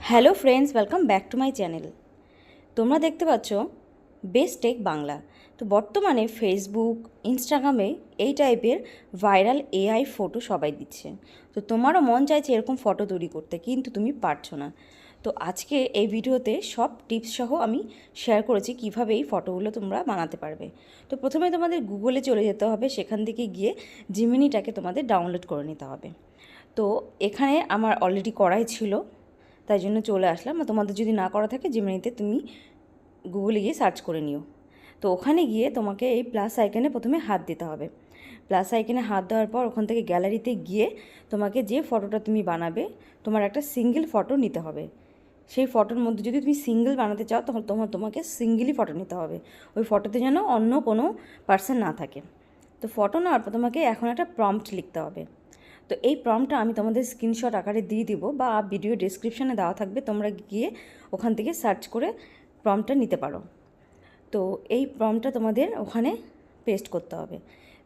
Hello friends, welcome back to my channel. তোমরা দেখতে পাচ্ছ বেস্ট টেক বাংলা। তো বর্তমানে ফেসবুক, ইনস্টাগ্রামে এই টাইপের ভাইরাল এআই ফটো সবাই দিচ্ছে। তো তোমারও মন চাইছে এরকম ফটো তৈরি করতে, কিন্তু তুমি পারছো না। তো আজকে এই ভিডিওতে সব টিপস সহ আমি শেয়ার করেছি কিভাবে এই ফটোগুলো তোমরা বানাতে পারবে। তো প্রথমে তোমাদের গুগলে চলে যেতে হবে, সেখান থেকে গিয়ে জিমিনিটাকে তোমাদের ডাউনলোড করে নিতে হবে। তো এখানে আমার অলরেডি করাই ছিল, তাই জন্য চলে আসলাম। তোমাদের যদি না করা থাকে জিমিনিতে তুমি গুগলে গিয়ে সার্চ করে নিও। তো ওখানে গিয়ে তোমাকে এই প্লাস আইকনে প্রথমে হাত দিতে হবে। প্লাস আইকনে হাত দেওয়ার পর ওখান থেকে গ্যালারিতে গিয়ে তোমাকে যে ফটোটা তুমি বানাবে তোমার একটা সিঙ্গেল ফটো নিতে হবে। সেই ফটোর মধ্যে যদি তুমি সিঙ্গেল বানাতে চাও তখন তোমাকে সিঙ্গেলই ফটো নিতে হবে। ওই ফটোতে যেন অন্য কোনো পার্সন না থাকে। তো ফটো নেওয়ার পর তোমাকে এখন একটা প্রম্পট লিখতে হবে। তো এই প্রম্পটটা আমি তোমাদের স্ক্রিনশট আকারে দিয়ে দিব বা ভিডিও ডেসক্রিপশানে দেওয়া থাকবে, তোমরা গিয়ে ওখান থেকে সার্চ করে প্রম্পটটা নিতে পারো। তো এই প্রম্পটটা তোমাদের ওখানে পেস্ট করতে হবে,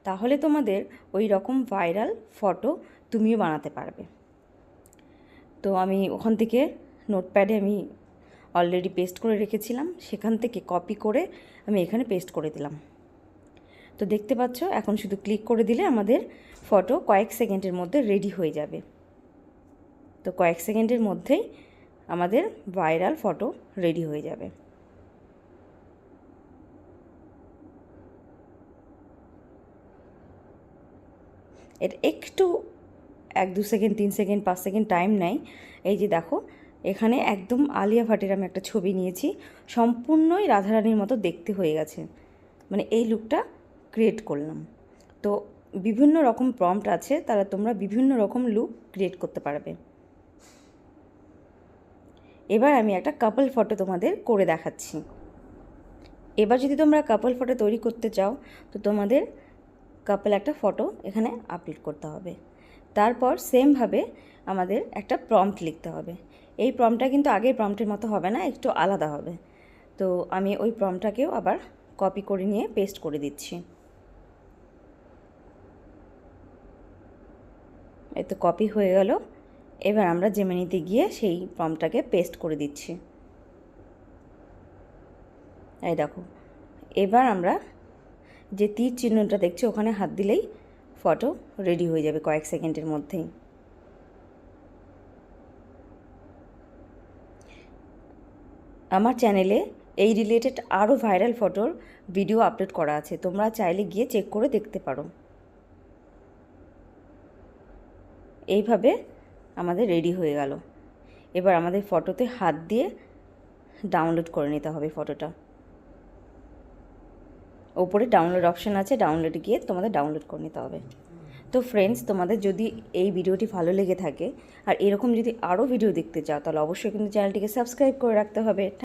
তাহলে তোমাদের ওই রকম ভাইরাল ফটো তুমিও বানাতে পারবে। তো আমি ওখান থেকে নোটপ্যাডে আমি অলরেডি পেস্ট করে রেখেছিলাম, সেখান থেকে কপি করে আমি এখানে পেস্ট করে দিলাম। তো দেখতে পাচ্ছ এখন শুধু ক্লিক করে দিলে আমাদের ফটো কয়েক সেকেন্ডের মধ্যে রেডি হয়ে যাবে। তো কয়েক সেকেন্ডের মধ্যেই আমাদের ভাইরাল ফটো রেডি হয়ে যাবে। এটা একটু 1-2 সেকেন্ড, 3 সেকেন্ড, 5 সেকেন্ড টাইম নেয়। এই যে দেখো, এখানে একদম আলিয়া ভাটের আমি একটা ছবি নিয়েছি, সম্পূর্ণই রাধারানীর মতো দেখতে হয়ে গেছে, মানে এই লুকটা ক্রিয়েট করলাম। তো বিভিন্ন রকম প্রম্পট আছে, তারা তোমরা বিভিন্ন রকম লুক ক্রিয়েট করতে পারবে। এবার আমি একটা কাপল ফটো তোমাদের করে দেখাচ্ছি। এবার যদি তোমরা কাপল ফটো তৈরি করতে চাও তো তোমাদের কাপল একটা ফটো এখানে আপলোড করতে হবে। তারপর সেমভাবে আমাদের একটা প্রম্পট লিখতে হবে। এই প্রম্পটটা কিন্তু আগের প্রম্পটের মতো হবে না, একটু আলাদা হবে। তো আমি ওই প্রম্পটটাকেও আবার কপি করে নিয়ে পেস্ট করে দিচ্ছি। এই তো কপি হয়ে গেল। এবার আমরা জেমিনিতে গিয়ে সেই প্রম্পটটাকে পেস্ট করে দিচ্ছি। এই দেখো, এবার আমরা যে তীর চিহ্নটা দেখছি ওখানে হাত দিলেই ফটো রেডি হয়ে যাবে কয়েক সেকেন্ডের মধ্যেই। আমার চ্যানেলে এই রিলেটেড আরও ভাইরাল ফটোর ভিডিও আপলোড করা আছে, তোমরা চাইলে গিয়ে চেক করে দেখতে পারো। এইভাবে আমাদের রেডি হয়ে গেল। এবার আমাদের ফটোতে হাত দিয়ে ডাউনলোড করে নিতে হবে ফটোটা। ওপরে ডাউনলোড অপশান আছে, ডাউনলোডে গিয়ে তোমাদের ডাউনলোড করে নিতে হবে। তো ফ্রেন্ডস, তোমাদের যদি এই ভিডিওটি ভালো লেগে থাকে আর এরকম যদি আরও ভিডিও দেখতে চাও তাহলে অবশ্যই কিন্তু চ্যানেলটিকে সাবস্ক্রাইব করে রাখতে হবে।